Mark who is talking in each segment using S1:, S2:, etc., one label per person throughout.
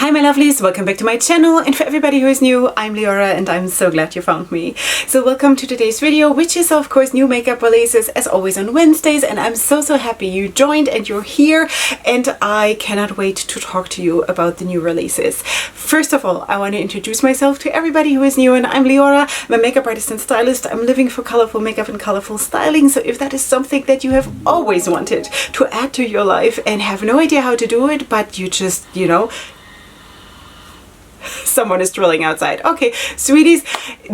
S1: Hi my lovelies, welcome back to my channel, and for everybody who is new, I'm Leorah and I'm so glad you found me. So welcome to today's video, which is of course new makeup releases as always on Wednesdays, and I'm so happy you joined and you're here, and I cannot wait to talk to you about the new releases. First of all, I want to introduce myself to everybody who is new, and I'm Leorah. I'm a makeup artist and stylist. I'm living for colorful makeup and colorful styling, so if that is something that you have always wanted to add to your life and have no idea how to do it, but you just, you know, someone is drilling outside. Okay, sweeties,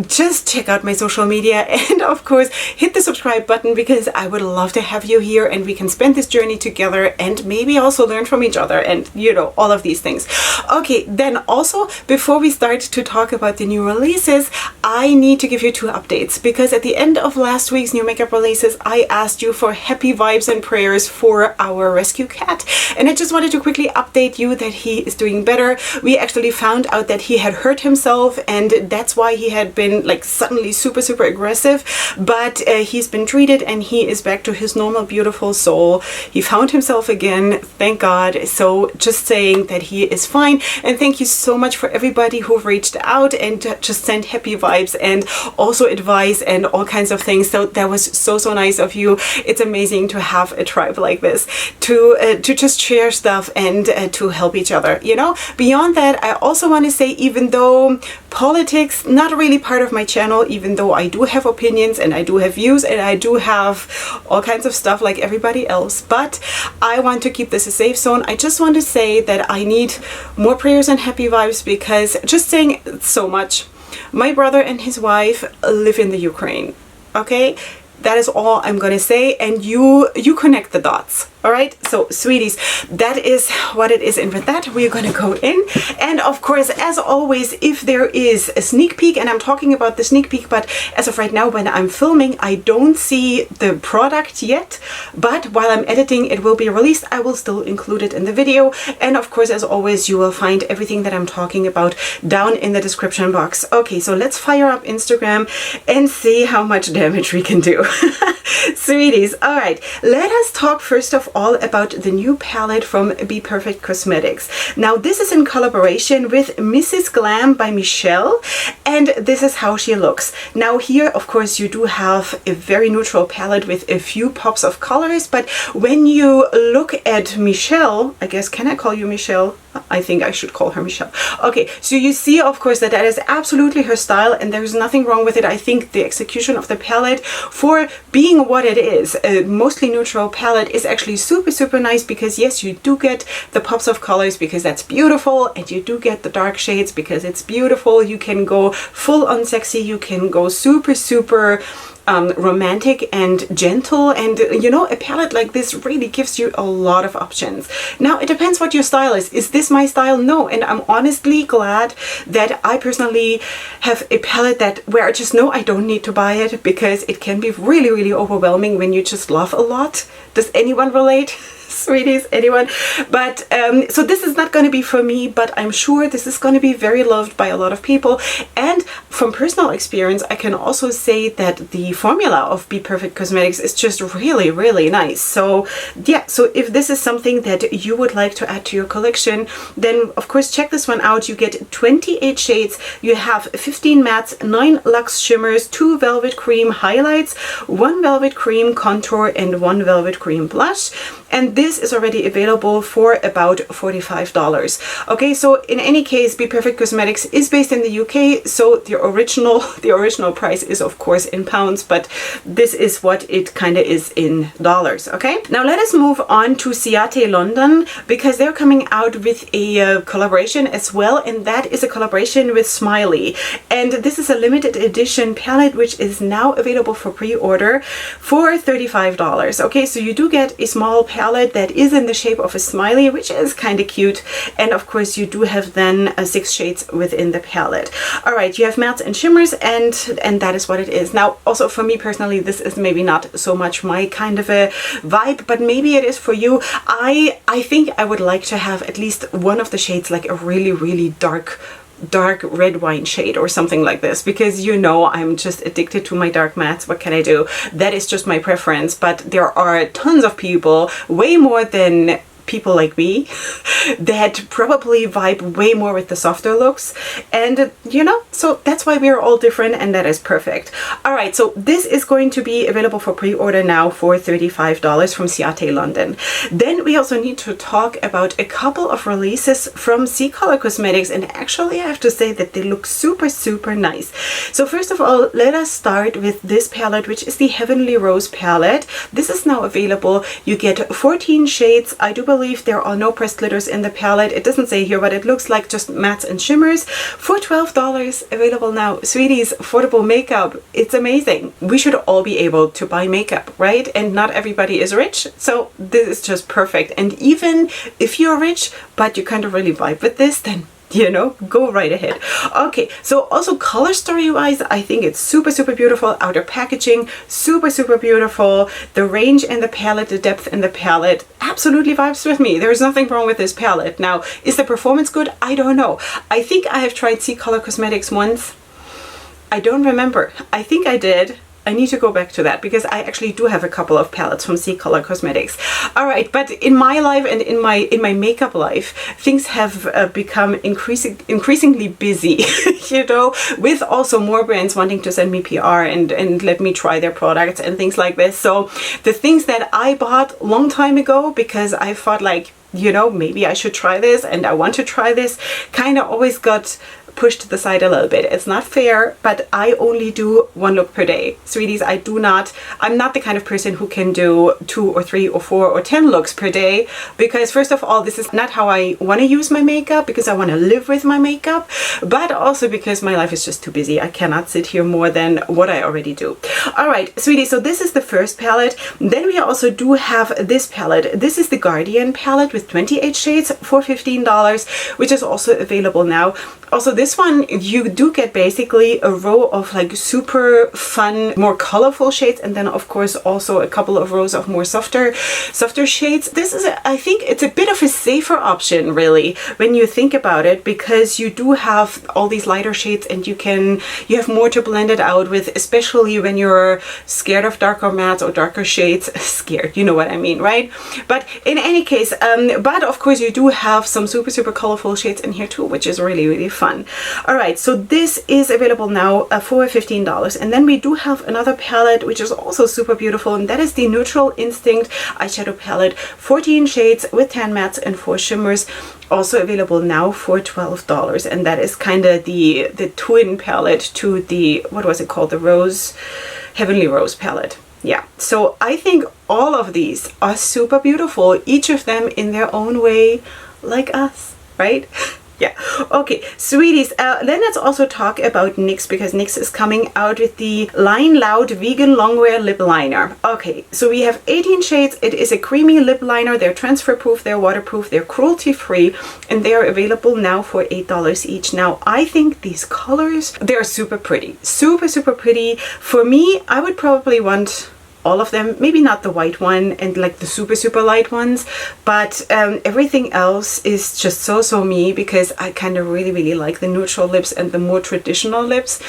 S1: just check out my social media and of course hit the subscribe button, because I would love to have you here and we can spend this journey together and maybe also learn from each other and, you know, all of these things. Okay, then also before we start to talk about the new releases, I need to give you two updates, because at the end of last week's new makeup releases I asked you for happy vibes and prayers for our rescue cat, and I just wanted to quickly update you that he is doing better. We actually found out that he had hurt himself, and that's why he had been like suddenly super aggressive, but he's been treated and he is back to his normal beautiful soul. He found himself again, thank God. So just saying that he is fine, and thank you so much for everybody who reached out and just sent happy vibes and also advice and all kinds of things. So that was so nice of you. It's amazing to have a tribe like this to just share stuff and to help each other, you know. Beyond that, I also want to say, even though politics not really part of my channel, even though I do have opinions and I do have views and I do have all kinds of stuff like everybody else, but I want to keep this a safe zone. I just want to say that I need more prayers and happy vibes, because just saying so much. My brother and his wife live in the Ukraine, okay? That is all I'm gonna say, and you connect the dots. All right, so sweeties, that is what it is, and with that we're gonna go in. And of course, as always, if there is a sneak peek, and I'm talking about the sneak peek, but as of right now when I'm filming I don't see the product yet, but while I'm editing it will be released. I will still include it in the video, and of course as always you will find everything that I'm talking about down in the description box. Okay, so let's fire up Instagram and see how much damage we can do. Sweeties, all right, let us talk first of all about the new palette from Be Perfect Cosmetics. Now this is in collaboration with Mrs. Glam by Michelle, and this is how she looks. Now here of course you do have a very neutral palette with a few pops of colors, but when you look at Michelle, I guess, can I call you Michelle? I think I should call her Michelle. Okay, so you see of course that is absolutely her style and there's nothing wrong with it. I think the execution of the palette, for being what it is, a mostly neutral palette, is actually super nice, because yes, you do get the pops of colors because that's beautiful, and you do get the dark shades because it's beautiful. You can go full on sexy, you can go super romantic and gentle, and you know, a palette like this really gives you a lot of options. Now it depends what your style is. Is this my style? No, and I'm honestly glad that I personally have a palette that where I just know I don't need to buy it, because it can be really overwhelming when you just love a lot. Does anyone relate? Sweeties, anyone? But so this is not going to be for me, but I'm sure this is going to be very loved by a lot of people. And from personal experience I can also say that the formula of Be Perfect Cosmetics is just really nice. So yeah, so if this is something that you would like to add to your collection, then of course check this one out. You get 28 shades, you have 15 mattes, 9 luxe shimmers, 2 velvet cream highlights, 1 velvet cream contour, and 1 velvet cream blush, and this is already available for about $45. Okay, so in any case, Be Perfect Cosmetics is based in the UK, so the original price is of course in pounds, but this is what it kind of is in dollars. Okay, now let us move on to Ciate London, because they're coming out with a collaboration as well, and that is a collaboration with Smiley, and this is a limited edition palette which is now available for pre-order for $35. Okay, so you do get a small palette that is in the shape of a smiley, which is kind of cute, and of course you do have then 6 shades within the palette. All right, you have mattes and shimmers, and that is what it is. Now also for me personally, this is maybe not so much my kind of a vibe, but maybe it is for you. I think I would like to have at least one of the shades like a really dark red wine shade or something like this, because you know I'm just addicted to my dark mattes. What can I do? That is just my preference, but there are tons of people, way more than people like me that probably vibe way more with the softer looks. And you know, so that's why we're all different, and that is perfect. All right, so this is going to be available for pre-order now for $35 from Ciate London. Then we also need to talk about a couple of releases from CXC Cosmetics, and actually I have to say that they look super, super nice. So first of all, let us start with this palette, which is the Heavenly Rose palette. This is now available. You get 14 shades. I do believe there are no pressed glitters in the palette. It doesn't say here, but it looks like just mattes and shimmers for $12, available now. Sweeties, affordable makeup. It's amazing. We should all be able to buy makeup, right? And not everybody is rich, so this is just perfect. And even if you're rich but you kind of really vibe with this, then you know, go right ahead. Okay, so also color story wise, I think it's super, super beautiful. Outer packaging, super, super beautiful. The range in the palette, the depth in the palette absolutely vibes with me. There's nothing wrong with this palette. Now, is the performance good? I don't know. I think I have tried CXC Cosmetics once. I don't remember. I think I did. I need to go back to that because I actually do have a couple of palettes from CXC Cosmetics. All right, but in my life and in my makeup life, things have become increasingly busy, you know, with also more brands wanting to send me PR and let me try their products and things like this. So the things that I bought long time ago because I thought like, you know, maybe I should try this and I want to try this, kind of always got pushed to the side a little bit. It's not fair, but I only do one look per day. Sweeties, I'm not the kind of person who can do 2 or 3 or 4 or 10 looks per day, because first of all, this is not how I want to use my makeup, because I want to live with my makeup, but also because my life is just too busy. I cannot sit here more than what I already do. All right, sweeties, so this is the first palette. Then we also do have this palette. This is the Guardian palette with 28 shades for $15, which is also available now. Also, this one, you do get basically a row of like super fun, more colorful shades, and then of course also a couple of rows of more softer shades. This is, I think it's a bit of a safer option really when you think about it, because you do have all these lighter shades and you have more to blend it out with, especially when you're scared of darker mattes or darker shades. Scared, you know what I mean, right? But in any case, but of course you do have some super, super colorful shades in here too, which is really, really fun. All right, so this is available now for $15. And then we do have another palette which is also super beautiful, and that is the Neutral Instinct eyeshadow palette, 14 shades with 10 mattes and 4 shimmers, also available now for $12. And that is kind of the twin palette to the, what was it called, the Heavenly Rose palette. Yeah, so I think all of these are super beautiful, each of them in their own way, like us, right? Yeah. Okay, sweeties, then let's also talk about NYX, because NYX is coming out with the Line Loud Vegan Longwear Lip Liner. Okay, so we have 18 shades. It is a creamy lip liner. They're transfer proof, they're waterproof, they're cruelty free, and they are available now for $8 each. Now, I think these colors, they're super pretty. Super, super pretty. For me, I would probably want all of them, maybe not the white one and like the super, super light ones, but everything else is just so me, because I kind of really, really like the neutral lips and the more traditional lips.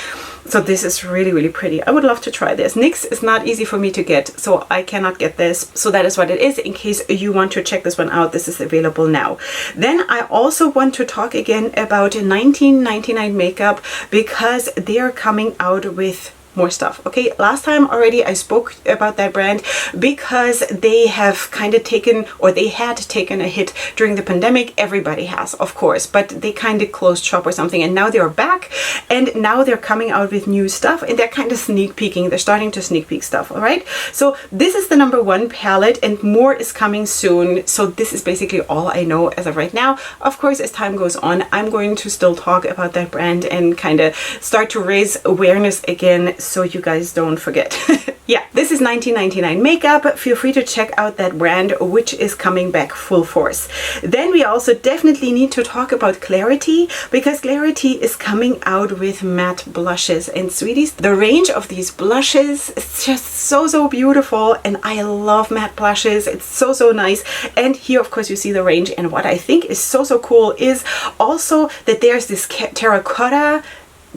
S1: So this is really, really pretty. I would love to try this. NYX is not easy for me to get, so I cannot get this. So that is what it is. In case you want to check this one out, this is available now. Then I also want to talk again about 1999 makeup, because they are coming out with more stuff. Okay, last time already I spoke about that brand because they have kind of taken, or they had taken a hit during the pandemic. Everybody has, of course, but they kind of closed shop or something, and now they're back, and now they're coming out with new stuff, and they're kind of sneak peeking. They're starting to sneak peek stuff. All right, so this is the #1 palette, and more is coming soon. So this is basically all I know as of right now. Of course, as time goes on, I'm going to still talk about that brand and kind of start to raise awareness again, so you guys don't forget. Yeah, this is 1999 makeup. Feel free to check out that brand, which is coming back full force. Then we also definitely need to talk about Klarity, because Klarity is coming out with matte blushes. And sweeties, the range of these blushes is just so beautiful, and I love matte blushes. It's so nice. And here, of course, you see the range, and what I think is so cool is also that there's this terracotta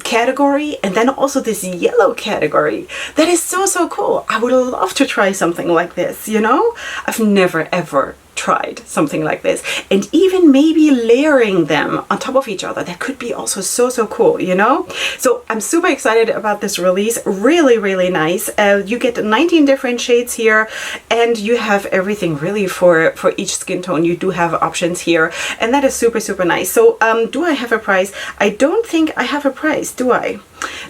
S1: category, and then also this yellow category. That is so cool. I would love to try something like this, you know? I've never ever tried something like this, and even maybe layering them on top of each other. That could be also so cool, you know? So I'm super excited about this release. Really nice. You get 19 different shades here, and you have everything really for each skin tone. You do have options here, and that is super nice. So do I have a price? I don't think I have a price, do I?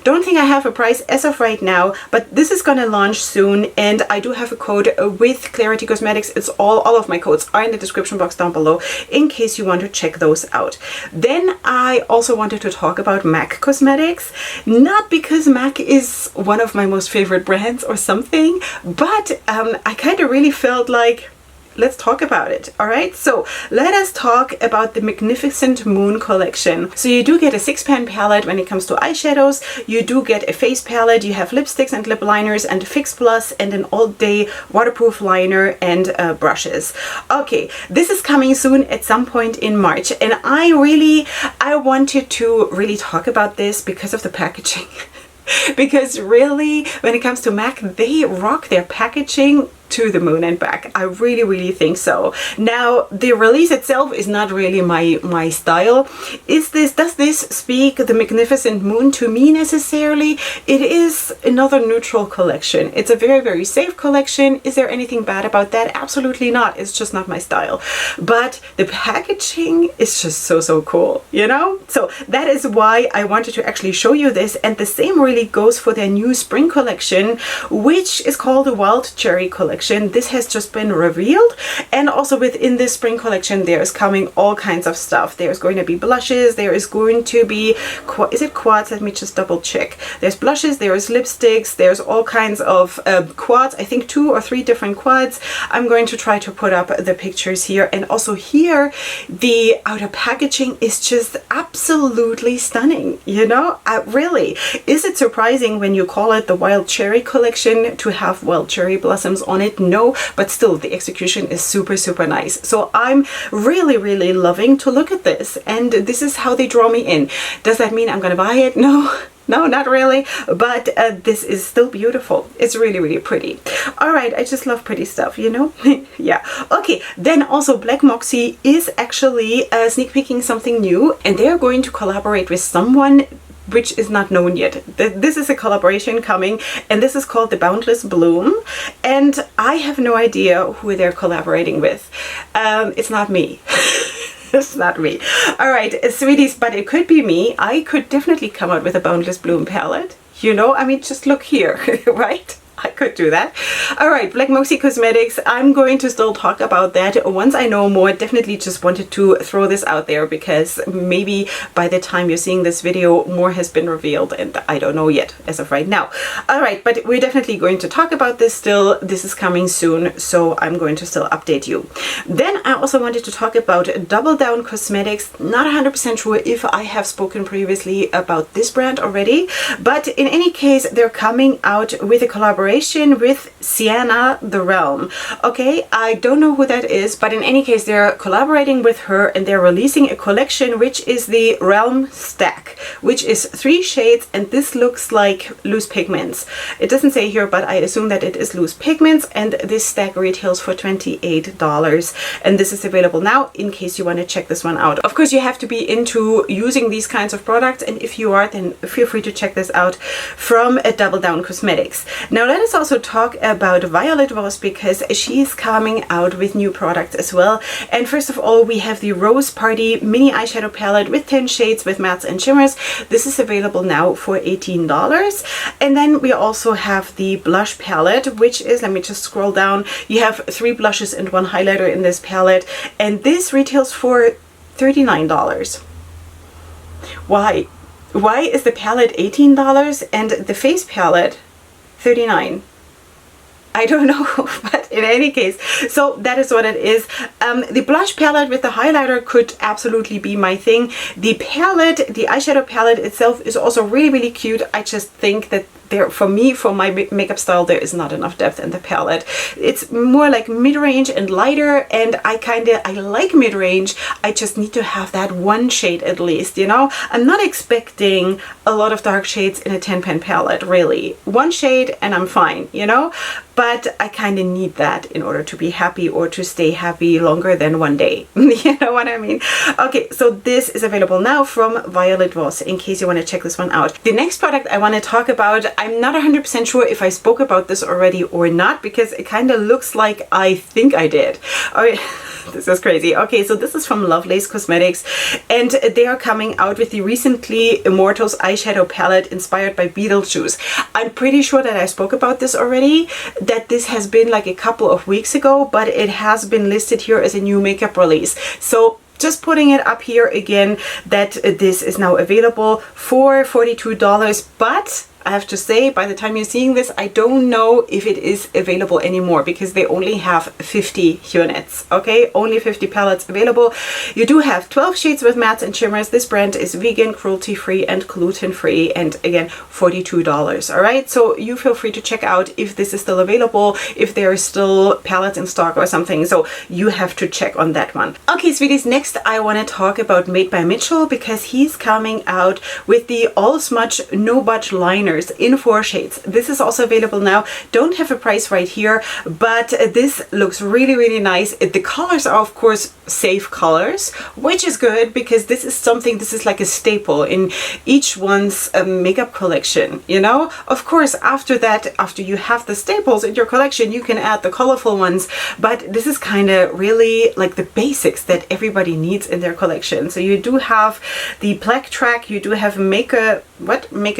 S1: Don't think I have a price as of right now, but this is going to launch soon, and I do have a code with Klarity Cosmetics. It's all of my codes are in the description box down below in case you want to check those out. Then I also wanted to talk about MAC Cosmetics, not because MAC is one of my most favorite brands or something, but I kind of really felt like, let's talk about it. All right, so let us talk about the Magnificent Moon collection. So you do get a 6-pan palette when it comes to eyeshadows. You do get a face palette. You have lipsticks and lip liners and Fix Plus and an all-day waterproof liner and brushes. Okay, this is coming soon at some point in March, and I wanted to really talk about this because of the packaging. Because really, when it comes to MAC, they rock their packaging to the moon and back. I really think so. Now, the release itself is not really my style. Does this speak the Magnificent Moon to me necessarily? It is another neutral collection. It's a very safe collection. Is there anything bad about that? Absolutely not. It's just not my style. But the packaging is just so cool, you know? So that is why I wanted to actually show you this, and the same really goes for their new spring collection, which is called the Wild Cherry collection. This has just been revealed, and also within this spring collection there's coming all kinds of stuff. There's going to be blushes, there is going to be, is it quads? Let me just double check. There's blushes, there's lipsticks, there's all kinds of quads. I think 2 or 3 different quads. I'm going to try to put up the pictures here, and also here the outer packaging is just absolutely stunning, you know? Really, is it surprising when you call it the Wild Cherry collection to have wild cherry blossoms on it? No, but still the execution is super nice. So I'm really loving to look at this, and this is how they draw me in. Does that mean I'm gonna buy it? No, not really, but this is still beautiful. It's really pretty. All right, I just love pretty stuff, you know? Yeah. Okay, then also Black Moxie is actually sneak peeking something new, and they're going to collaborate with someone which is not known yet. This is a collaboration coming, and this is called the Boundless Bloom, and I have no idea who they're collaborating with. It's not me. It's not me. All right, sweeties, but it could be me. I could definitely come out with a Boundless Bloom palette. You know, I mean, just look here, right? I could do that. All right, Black Moxie Cosmetics. I'm going to still talk about that once I know more. Definitely just wanted to throw this out there because maybe by the time you're seeing this video, more has been revealed, and I don't know yet as of right now. All right, but we're definitely going to talk about this still. This is coming soon, so I'm going to still update you. Then I also wanted to talk about Double Down Cosmetics. Not 100% sure if I have spoken previously about this brand already, but in any case, they're coming out with a collaboration with Sienna the Realm. Okay, I don't know who that is, but in any case, they're collaborating with her, and they're releasing a collection which is the Realm Stack, which is 3 shades, and this looks like loose pigments. It doesn't say here, but I assume that it is loose pigments, and this stack retails for $28, and this is available now in case you want to check this one out. Of course, you have to be into using these kinds of products, and if you are, then feel free to check this out from Double Down Cosmetics. Now let us also talk about Violet Voss, because she's coming out with new products as well. And first of all, we have the Rose Party mini eyeshadow palette with 10 shades with mattes and shimmers. This is available now for $18. And then we also have the blush palette, which is, let me just scroll down, you have 3 blushes and 1 highlighter in this palette, and this retails for $39. Why is the palette $18 and the face palette $39? I don't know, but in any case, so that is what it is. The blush palette with the highlighter could absolutely be my thing. The palette, the eyeshadow palette itself is also really cute. I just think that there, for me, for my makeup style, there is not enough depth in the palette. It's more like mid-range and lighter, and I like mid-range. I just need to have that one shade at least, you know? I'm not expecting a lot of dark shades in a 10-pan palette, really. One shade and I'm fine, you know? but I kind of need that in order to be happy or to stay happy longer than one day. You know what I mean? Okay, so this is available now from Violet Voss, in case you want to check this one out. The next product I want to talk about, I'm not 100% sure if I spoke about this already or not, because it kind of looks like I think I did. All right. This is crazy. Okay, so this is from Lovelace Cosmetics, and they are coming out with the recently Immortals eyeshadow palette inspired by Beetlejuice. I'm pretty sure that I spoke about this already, that this has been like a couple of weeks ago, but it has been listed here as a new makeup release. So just putting it up here again, that this is now available for $42, but I have to say, by the time you're seeing this, I don't know if it is available anymore, because they only have 50 units, okay? Only 50 palettes available. You do have 12 shades with mattes and shimmers. This brand is vegan, cruelty-free, and gluten-free, and again, $42, all right? So you feel free to check out if this is still available, if there are still palettes in stock or something, so you have to check on that one. Okay, sweeties, next I want to talk about Made by Mitchell, because he's coming out with the All Smudge No Budge Liner in 4 shades. This is also available now. Don't have a price right here, but this looks really, really nice. The colors are, of course, safe colors, which is good, because this is like a staple in each one's makeup collection, you know? Of course, after that, after you have the staples in your collection, you can add the colorful ones, but this is kind of really like the basics that everybody needs in their collection. So you do have the Black Track, you do have Make a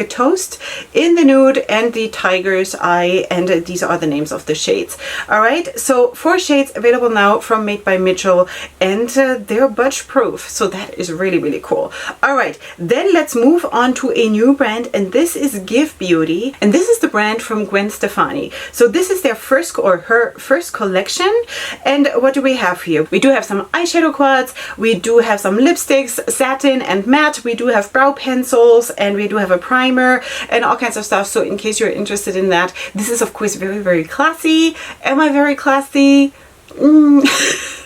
S1: Toast in the nude, and the Tiger's Eye, and these are the names of the shades. All right, so 4 shades available now from Made by Mitchell, and they're budge proof, so that is really, really cool. All right, then let's move on to a new brand, and this is Give Beauty, and this is the brand from Gwen Stefani. So this is their first, or her first collection, and what do we have here? We do have some eyeshadow quads, we do have some lipsticks, satin and matte, we do have brow pencils, and we do have a primer, and all kinds of stuff. So in case you're interested in that, this is of course very, very classy. Am I very classy?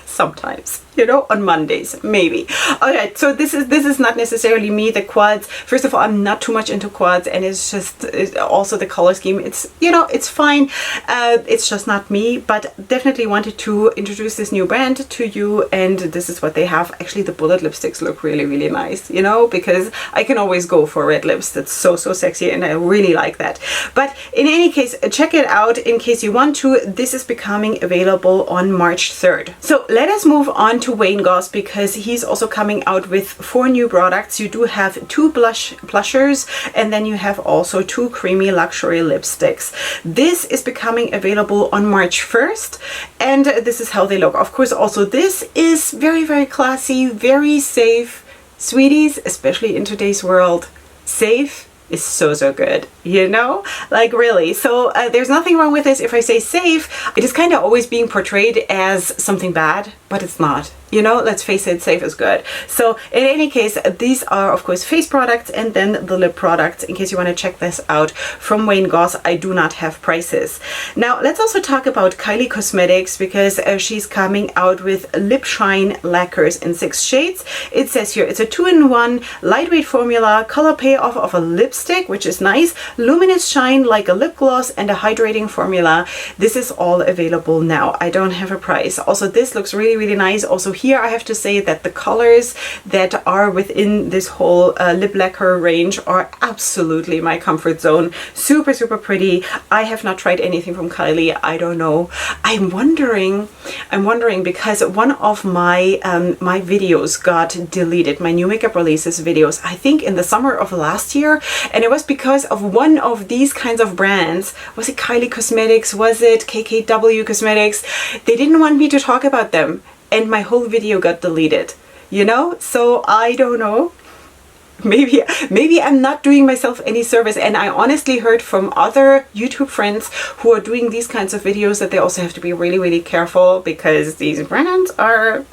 S1: Sometimes, you know, on Mondays, maybe. All right, so this is not necessarily me. The quads, first of all, I'm not too much into quads, and it's just also the color scheme. It's, you know, it's fine. It's just not me, but definitely wanted to introduce this new brand to you, and this is what they have. Actually, the bullet lipsticks look really, really nice, you know, because I can always go for red lips. That's so, so sexy, and I really like that. But in any case, check it out in case you want to. This is becoming available on March 3rd. So let us move on to Wayne Goss, because he's also coming out with 4 new products. You do have 2 blushers, and then you have also 2 creamy luxury lipsticks. This is becoming available on March 1st, and this is how they look. Of course, also this is very, very classy, very safe. Sweeties, especially in today's world, safe is so, so good, you know, like really. So there's nothing wrong with this. If I say safe, it is kind of always being portrayed as something bad, but it's not. You know, let's face it, safe is good. So in any case, these are of course face products, and then the lip products, in case you want to check this out from Wayne Goss. I do not have prices. Now let's also talk about Kylie Cosmetics, because she's coming out with Lip Shine lacquers in 6 shades. It says here it's a 2-in-1 lightweight formula, color payoff of a lipstick, which is nice, luminous shine like a lip gloss, and a hydrating formula. This is all available now. I don't have a price. Also, this looks really, really nice. Also here I have to say that the colors that are within this whole lip lacquer range are absolutely my comfort zone. Super, super pretty. I have not tried anything from Kylie. I don't know. I'm wondering because one of my my videos got deleted, my new makeup releases videos, I think in the summer of last year, and it was because of one of these kinds of brands. Was it Kylie Cosmetics? Was it KKW Cosmetics? They didn't want me to talk about them, and my whole video got deleted, you know? So I don't know. Maybe I'm not doing myself any service. And I honestly heard from other YouTube friends who are doing these kinds of videos that they also have to be really, really careful, because these brands are,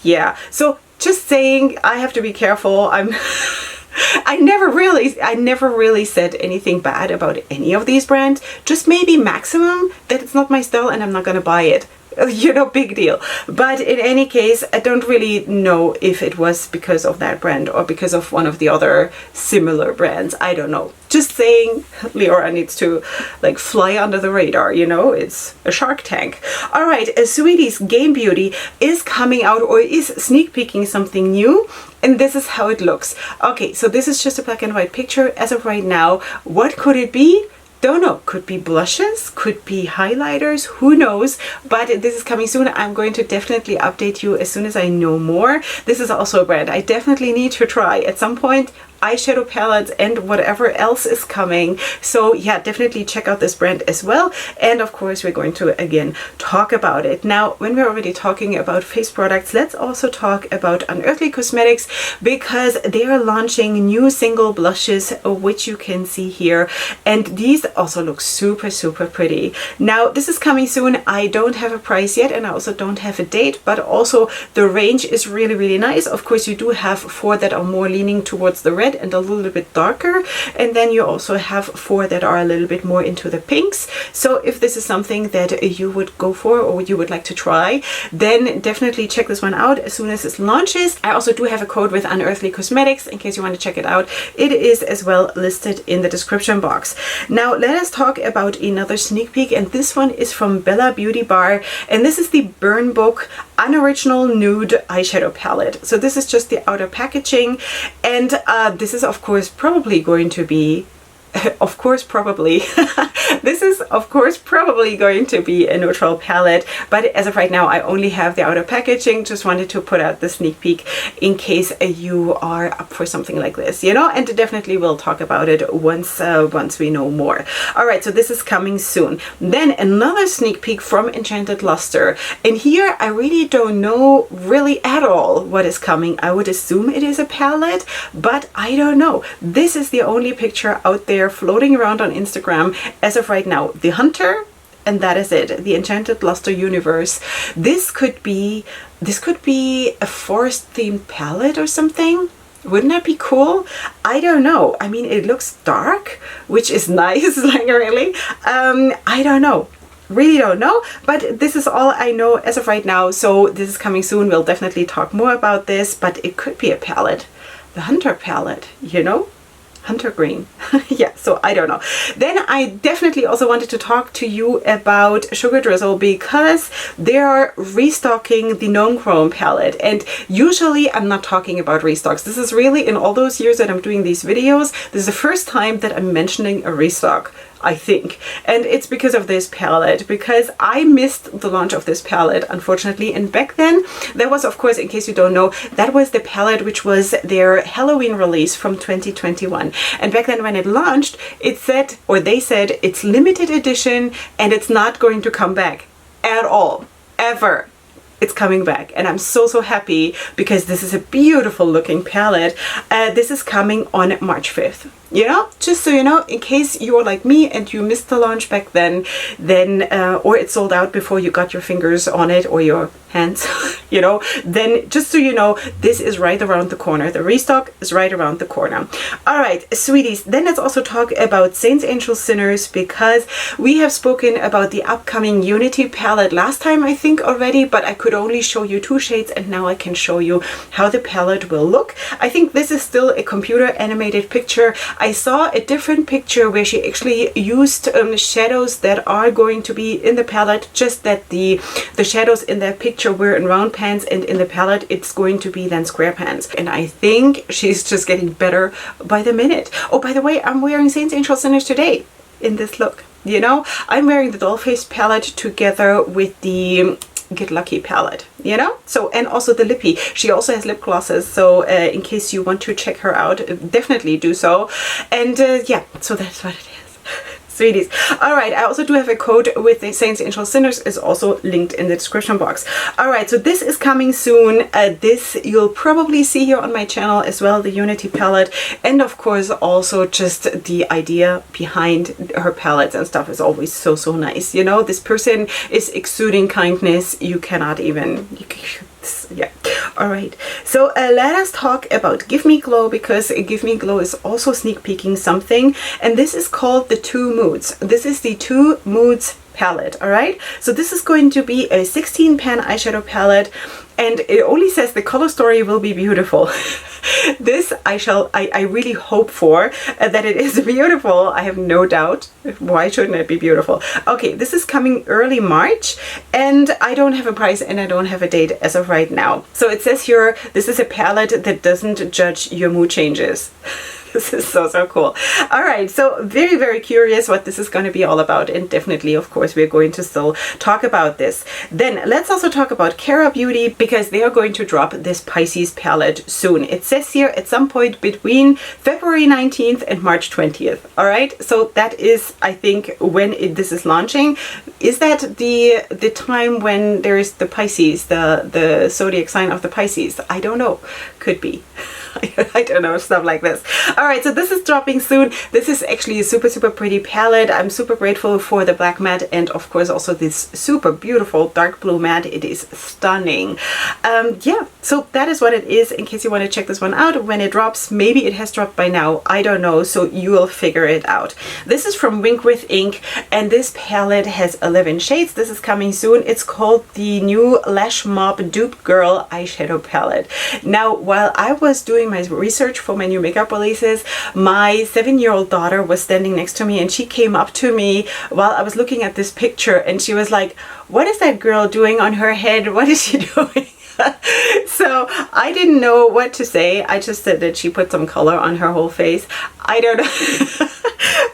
S1: yeah. So just saying, I have to be careful. I never really said anything bad about any of these brands. Just maybe maximum that it's not my style and I'm not gonna buy it. you know, big deal. But in any case, I don't really know if it was because of that brand or because of one of the other similar brands. I don't know. Just saying, Leorah needs to like fly under the radar, you know, it's a Shark Tank. All right, Sweeties Game Beauty is coming out or is sneak peeking something new. And this is how it looks. Okay, so this is just a black and white picture as of right now. What could it be? Don't know. Could be blushes, could be highlighters, who knows, but this is coming soon. I'm going to definitely update you as soon as I know more. This is also a brand I definitely need to try at some point. Eyeshadow palettes and whatever else is coming. So yeah, definitely check out this brand as well. And of course, we're going to again talk about it. Now, when we're already talking about face products, let's also talk about Unearthly Cosmetics, because they are launching new single blushes, which you can see here. And these also look super, super pretty. Now, this is coming soon. I don't have a price yet, and I also don't have a date, but also the range is really, really nice. Of course, you do have 4 that are more leaning towards the red and a little bit darker, and then you also have 4 that are a little bit more into the pinks. So if this is something that you would go for or you would like to try, then definitely check this one out as soon as it launches. I also do have a code with Unearthly Cosmetics in case you want to check it out. It is as well listed in the description box. Now let us talk about another sneak peek, and this one is from Bella Beauty Bar, and this is the Burn Book Unoriginal Nude Eyeshadow Palette. So this is just the outer packaging, and this is of course probably going to be this is of course probably going to be a neutral palette, but as of right now I only have the outer packaging. Just wanted to put out the sneak peek in case you are up for something like this, you know, and definitely we'll talk about it once we know more. All right, so this is coming soon. Then another sneak peek from Enchanted Luster, and here I really don't know really at all what is coming. I would assume it is a palette, but I don't know. This is the only picture out there floating around on Instagram as of right now. The Hunter, and that is it. The Enchanted Luster universe. This could be a forest themed palette or something. Wouldn't that be cool? I don't know. I mean, it looks dark, which is nice, like really. I don't know. Really don't know, but this is all I know as of right now. So this is coming soon. We'll definitely talk more about this, but it could be a palette. The Hunter palette, you know? Hunter green. Yeah, so I don't know. Then I definitely also wanted to talk to you about Sugar Drizzle, because they are restocking the Gnome Chrome palette, and usually I'm not talking about restocks. This is really, in all those years that I'm doing these videos, this is the first time that I'm mentioning a restock, I think. And it's because of this palette, because I missed the launch of this palette, unfortunately. And back then, that was, of course, in case you don't know, that was the palette which was their Halloween release from 2021. And back then when it launched, it said, or they said, it's limited edition and it's not going to come back at all, ever. It's coming back, and I'm so happy, because this is a beautiful looking palette. This is coming on March 5th. You know, just so you know, in case you're like me and you missed the launch back then, or it sold out before you got your fingers on it, or your hands, you know, then just so you know, this is right around the corner. The restock is right around the corner. All right, sweeties, then let's also talk about Saints, Angels, Sinners, because we have spoken about the upcoming Unity palette last time, I think already, but I could only show you 2 shades, and now I can show you how the palette will look. I think this is still a computer animated picture. I saw a different picture where she actually used shadows that are going to be in the palette, just that the shadows in that picture were in round pans, and in the palette it's going to be then square pans. And I think she's just getting better by the minute. Oh, by the way, I'm wearing Saints, Angels, Sinners today in this look. You know, I'm wearing the Dollface palette together with the Get Lucky palette, you know. So, and also the lippy, she also has lip glosses, so in case you want to check her out, definitely do so. And yeah, so that's what it is. Sweeties. All right, I also do have a code with the Saints, Angels, Sinners, is also linked in the description box. All right, so this is coming soon. This you'll probably see here on my channel as well, the Unity palette, and of course also just the idea behind her palettes and stuff is always so nice. You know, this person is exuding kindness. You cannot even, yeah. All right, so let us talk about Give Me Glow, because Give Me Glow is also sneak peeking something, and this is called the 2 Moods. This is the 2 Moods palette. All right, so this is going to be a 16 pan eyeshadow palette, and it only says the color story will be beautiful. This I really hope for that it is beautiful. I have no doubt. Why shouldn't it be beautiful? Okay, this is coming early March, and I don't have a price and I don't have a date as of right now. So it says here, this is a palette that doesn't judge your mood changes. This is so cool. All right, so very, very curious what this is going to be all about, and definitely, of course, we're going to still talk about this. Then let's also talk about Leorah Beauty, because they are going to drop this Pisces palette soon. It says here at some point between February 19th and March 20th. All right, so that is, I think, when this is launching. Is that the time when there is the Pisces, the zodiac sign of the Pisces? I don't know. Could be. I don't know, stuff like this. All right, so this is dropping soon. This is actually a super pretty palette. I'm super grateful for the black matte, and of course also this super beautiful dark blue matte. It is stunning. Yeah, so that is what it is, in case you want to check this one out when it drops. Maybe it has dropped by now, I don't know, so you will figure it out. This is from Wink with Ink, and this palette has 11 shades. This is coming soon. It's called the new Lash Mob Dupe Girl eyeshadow palette. Now, while I was doing my research for my new makeup releases, my 7-year-old daughter was standing next to me, and she came up to me while I was looking at this picture, and she was like, "What is that girl doing on her head? What is she doing?" So I didn't know what to say. I just said that she put some color on her whole face. I don't know.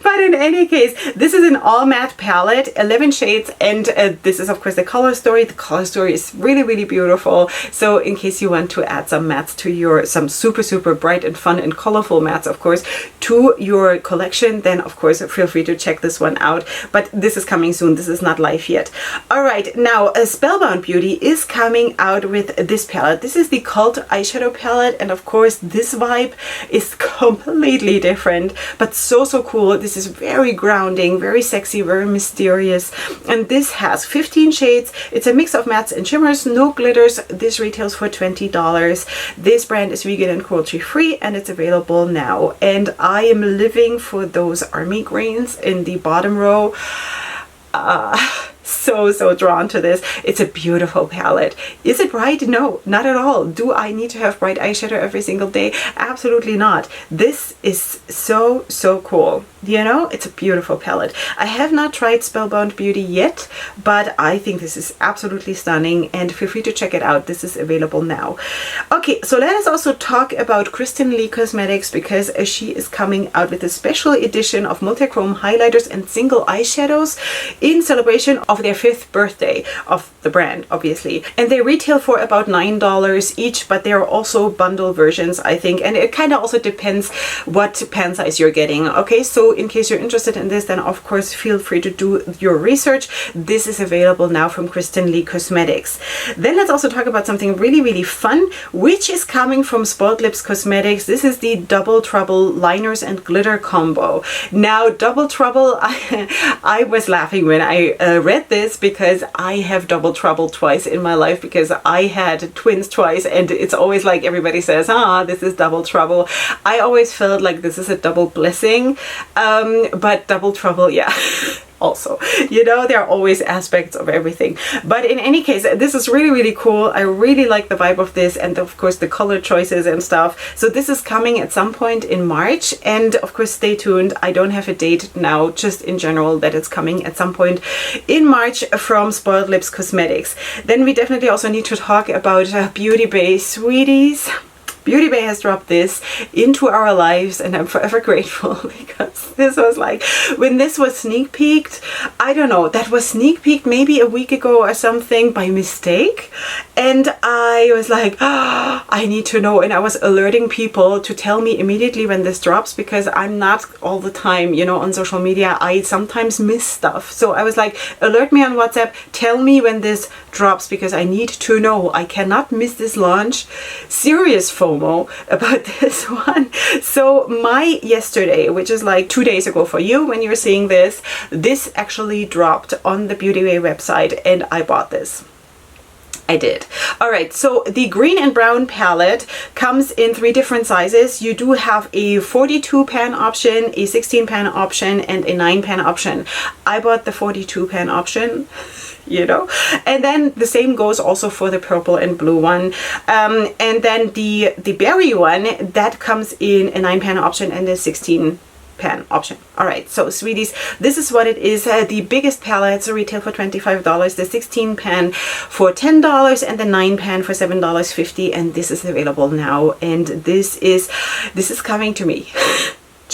S1: But in any case, this is an all matte palette, 11 shades, and this is of course the color story. The color story is really beautiful. So in case you want to add some mattes to your, some super bright and fun and colorful mattes, of course, to your collection, then of course feel free to check this one out. But this is coming soon. This is not live yet. All right, now Spellbound Beauty is coming out with this palette. This is the Cult eyeshadow palette, and of course this vibe is completely different, but so cool. This is very grounding, very sexy, very mysterious, and this has 15 shades. It's a mix of mattes and shimmers, no glitters. This retails for $20. This brand is vegan and cruelty free, and it's available now, and I am living for those army greens in the bottom row. So drawn to this. It's a beautiful palette. Is it bright? No, not at all. Do I need to have bright eyeshadow every single day? Absolutely not. This is so cool. You know, it's a beautiful palette. I have not tried Spellbound Beauty yet, but I think this is absolutely stunning, and feel free to check it out. This is available now. Okay, so let us also talk about Kristen Lee Cosmetics, because she is coming out with a special edition of multi-chrome highlighters and single eyeshadows in celebration of their 5th birthday of the brand, obviously. And they retail for about $9 each, but there are also bundle versions, I think, and it kind of also depends what pan size you're getting. Okay, so in case you're interested in this, then of course feel free to do your research. This is available now from Kristen Lee Cosmetics. Then let's also talk about something really fun, which is coming from Spoiled Lips Cosmetics. This is the Double Trouble liners and glitter combo. Now, Double Trouble, I was laughing when I read this, because I have Double Trouble twice in my life, because I had twins twice, and it's always like everybody says, this is Double Trouble. I always felt like this is a double blessing, but Double Trouble, yeah. Also, you know, there are always aspects of everything, but in any case, this is really cool. I really like the vibe of this, and of course the color choices and stuff. So this is coming at some point in March, and of course stay tuned. I don't have a date now, just in general that it's coming at some point in March from Spoiled Lips Cosmetics. Then we definitely also need to talk about Beauty Bay, sweeties. Beauty Bay has dropped this into our lives, and I'm forever grateful, because this was like, when this was sneak peeked, I don't know, that was sneak peeked maybe a week ago or something by mistake, and I was like, I need to know, and I was alerting people to tell me immediately when this drops, because I'm not all the time, you know, on social media. I sometimes miss stuff, so I was like, alert me on WhatsApp, tell me when this drops, because I need to know. I cannot miss this launch. Serious FOMO about this one. So my yesterday, which is like 2 days ago for you when you're seeing this, this actually dropped on the Beauty Bay website, and I bought this. I did. All right, so the green and brown palette comes in 3 different sizes. You do have a 42 pan option, a 16 pan option, and a 9 pan option. I bought the 42 pan option, you know, and then the same goes also for the purple and blue one. And then the berry one, that comes in a 9 pan option and a 16 pan option. All right, so sweeties, this is what it is. The biggest palettes retail for $25, the 16 pan for $10, and the 9 pan for $7.50, and this is available now, and this is coming to me.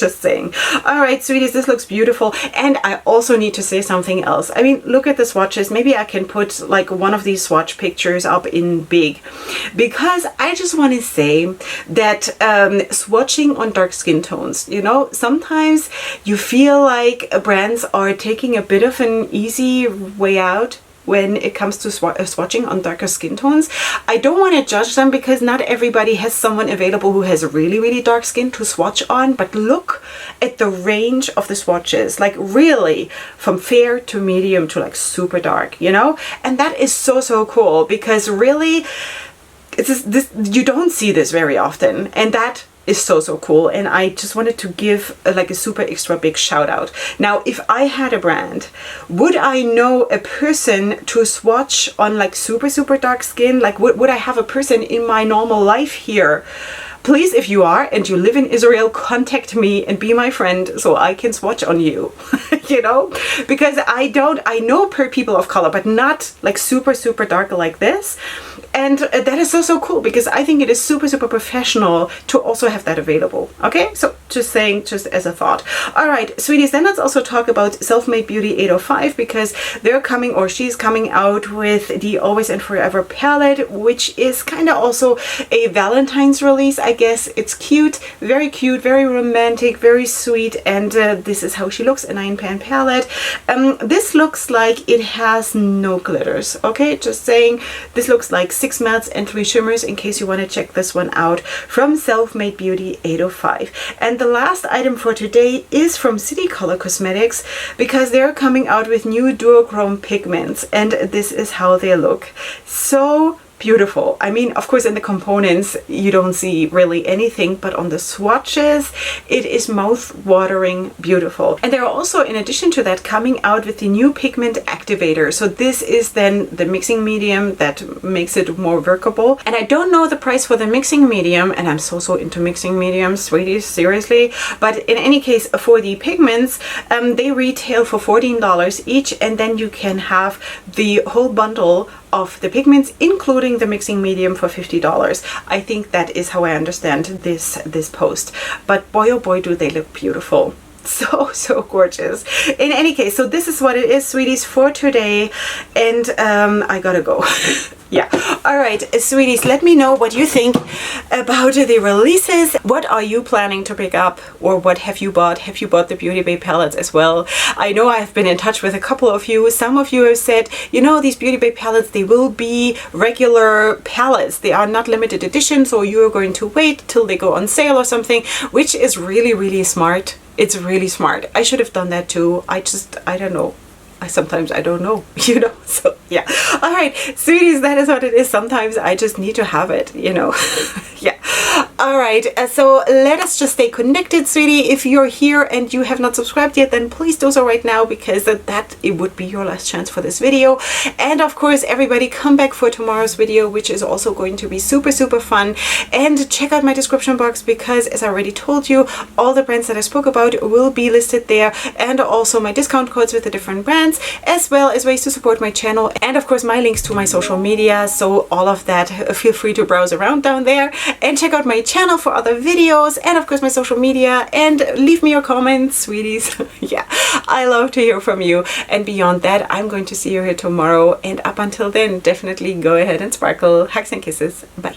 S1: Just saying. All right, sweeties, this looks beautiful. And I also need to say something else. I mean, look at the swatches. Maybe I can put like one of these swatch pictures up in big, because I just want to say that swatching on dark skin tones, you know, sometimes you feel like brands are taking a bit of an easy way out when it comes to swatching on darker skin tones. I don't want to judge them, because not everybody has someone available who has really, really dark skin to swatch on, but look at the range of the swatches, like really from fair to medium to like super dark, you know? And that is so, so cool, because really this you don't see this very often, and that is so, so cool. And I just wanted to give like a super extra big shout out. Now, if I had a brand, would I know a person to swatch on like super, super dark skin? Like would I have a person in my normal life here? Please, if you are and you live in Israel, contact me and be my friend so I can swatch on you, you know? Because I know per people of color, but not like super, super dark like this. And that is so, so cool, because I think it is super, super professional to also have that available. Okay, so just saying, just as a thought. All right, sweeties, then let's also talk about Selfmade Beauty 805, because they're coming, or she's coming out with the Always and Forever palette, which is kind of also a Valentine's release, I guess. It's cute, very romantic, very sweet, and this is how she looks, a 9 pan palette. This looks like it has no glitters, okay? Just saying, this looks like 6 mattes and 3 shimmers, in case you want to check this one out, from Selfmade Beauty 805. And the last item for today is from City Color Cosmetics, because they're coming out with new duochrome pigments, and this is how they look. So beautiful. I mean, of course, in the components you don't see really anything, but on the swatches it is mouth-watering beautiful. And they're also, in addition to that, coming out with the new pigment activator. So this is then the mixing medium that makes it more workable. And I don't know the price for the mixing medium, and I'm so into mixing mediums, sweeties, seriously. But in any case, for the pigments, they retail for $14 each, and then you can have the whole bundle of the pigments, including the mixing medium, for $50. I think that is how I understand this post. But boy, oh boy, do they look beautiful. So gorgeous. In any case, so this is what it is, sweeties, for today, and I gotta go. Yeah. All right, sweeties, let me know what you think about the releases. What are you planning to pick up, or what have you bought? Have you bought the Beauty Bay palettes as well? I know I've been in touch with a couple of you. Some of you have said, you know, these Beauty Bay palettes, they will be regular palettes. They are not limited edition, so you're going to wait till they go on sale or something, which is really smart. It's really smart. I should have done that too. I don't know. Sometimes I don't know, you know, so yeah. All right, sweeties, that is what it is. Sometimes I just need to have it, you know. Yeah. All right, so let us just stay connected, sweetie. If you're here and you have not subscribed yet, then please do so right now, because it would be your last chance for this video. And of course, everybody, come back for tomorrow's video, which is also going to be super fun. And check out my description box, because as I already told you, all the brands that I spoke about will be listed there, and also my discount codes with the different brands, as well as ways to support my channel, and of course my links to my social media. So all of that, feel free to browse around down there and check out my channel for other videos, and of course my social media, and leave me your comments, sweeties. Yeah, I love to hear from you. And beyond that, I'm going to see you here tomorrow, and up until then, definitely go ahead and sparkle. Hugs and kisses. Bye.